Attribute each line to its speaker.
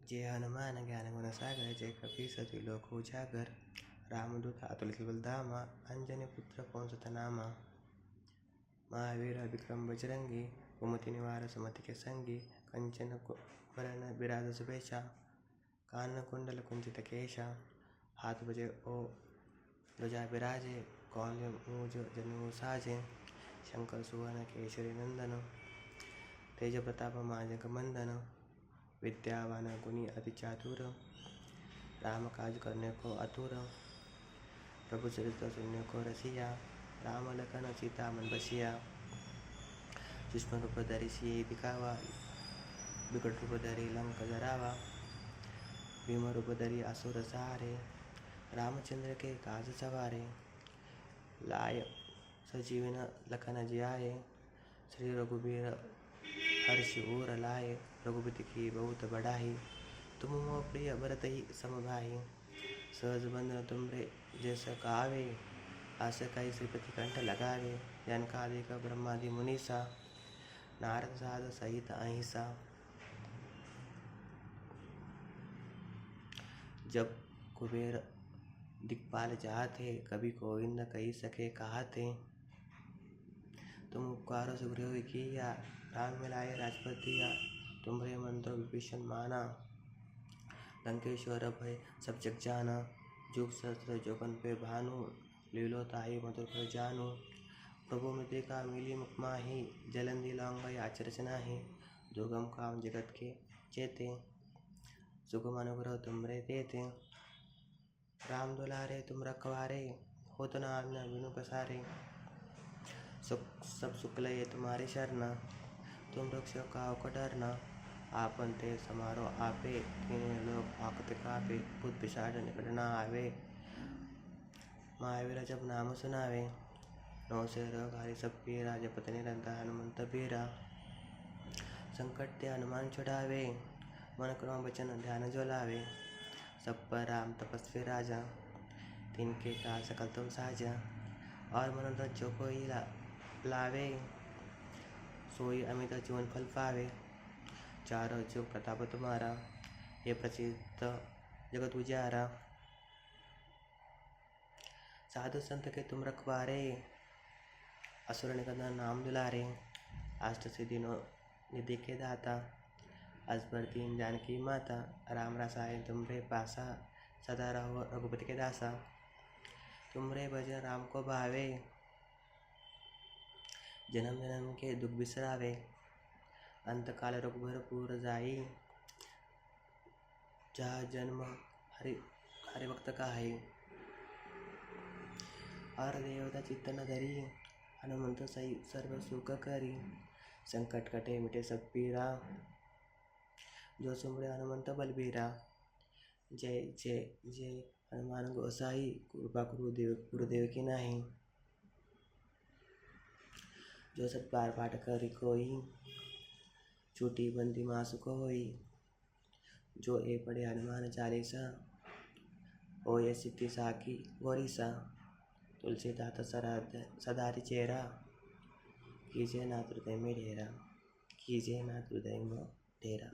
Speaker 1: जय हनुमान ज्ञान गुण सागर जय कपीस लोक उजागर रामदूत अतुलित बलधामा अंजनी पुत्र पवन सुत नामा। महावीर विक्रम बजरंगी कुमति निवार सुमति के संगी कंचन वरण विराज सुबेशा कान कुंडल कुंचित केशा हाथ बजे ओ ध्वजा विराजे कौन मूज जनु साजे शंकर सुवन केशरी नंदन तेज प्रताप माजक मंदन विद्यावान गुणी अति चातुर राम काज करने को अतुर प्रभु चरित्र सुनने को रसिया राम लखन सीता मन बसिया सूक्ष्म रूप धरि सिय दिखावा विकट रूप धरि लंक जरावा भीम रूप धरि असुर सहारे रामचंद्र के काज सवारे लाय सजीवन लखन जियाए श्री रघुबीर हर्षि उर लाए रघुपति की बहुत बढ़ाई तुम मोह प्रिय भरत ही समभाई सहज बंधन तुमरे जैस गावे आस कई श्रीपति कंठ लगावे जनकादिक ब्रह्मादि मुनीसा नारद साध सहित अहिंसा। जब कुबेर दिक्पाल चाहते कभी गोविंद कही सके कहते तुम उपकारो सुग्रीव किया राम मिलाए राजपद दिया तुम्हारे मंत्र विभीषण माना लंकेश्वर भय सब जग जाना जुग सहस्त्र जोगन पे भानु लीलो ताई मधुर पर जानू प्रभु मित्र का मिली मुख माही जलंदी लांग आचरच नाही दुर्गम काम जगत के चेते सुगम अनुग्रह तुमरे देते राम दुलारे तुम रखवारे हो तो नाम न बिनु पसारे सब शुक्ल ये तुम्हारी शरण तुम रक्षो काहू को डरना आपन ते समारो आपे तीनों लोग आकत कापे भूत पिशाच निकट न आवे महावीर जब नाम सुनावे नौ से रोग हरि सब पीरा जपत निरंतर हनुमंत पीरा संकट ते हनुमान छुड़ावे मन क्रम वचन ध्यान जो लावे सब पर राम तपस्वी राजा तिनके का सकल तुम साजा और मनोरथ जो कोई लावे सोई अमित जीवन फल पावे चारों जुग प्रताप तुम्हारा ये प्रसिद्ध जगत उजारा साधु संत के तुम रखवारे असुर निकंदन नाम दुलारे अष्ट सिद्धि निधि के दाता असबर दीन जानकी माता राम रसायन तुमरे पासा सदा रहो रघुपति के दासा तुमरे भजन राम को भावे जन्म जन्म के दुख बिसरावे अंत काल रघुबर पूर जाई जहाँ जन्म हरि भक्त का है और देवता चित्त न धरी हनुमंत सही सर्व सुख करी संकट कटे मिटे सब पीरा जो सुमरे हनुमंत बलबीरा। जय जय जय हनुमान गोसाई कृपा गुरुदेव की नाही जो सत बार पाठ करी कोई छूटी बंदी मासु को होई जो ए पढ़े हनुमान चालीसा ओ ये सिद्धि साकी गोरीसा तुलसी दाता सदारि चेरा कीजिए नाथ हृदय में डेरा कीजिए नाथ हृदय में डेरा।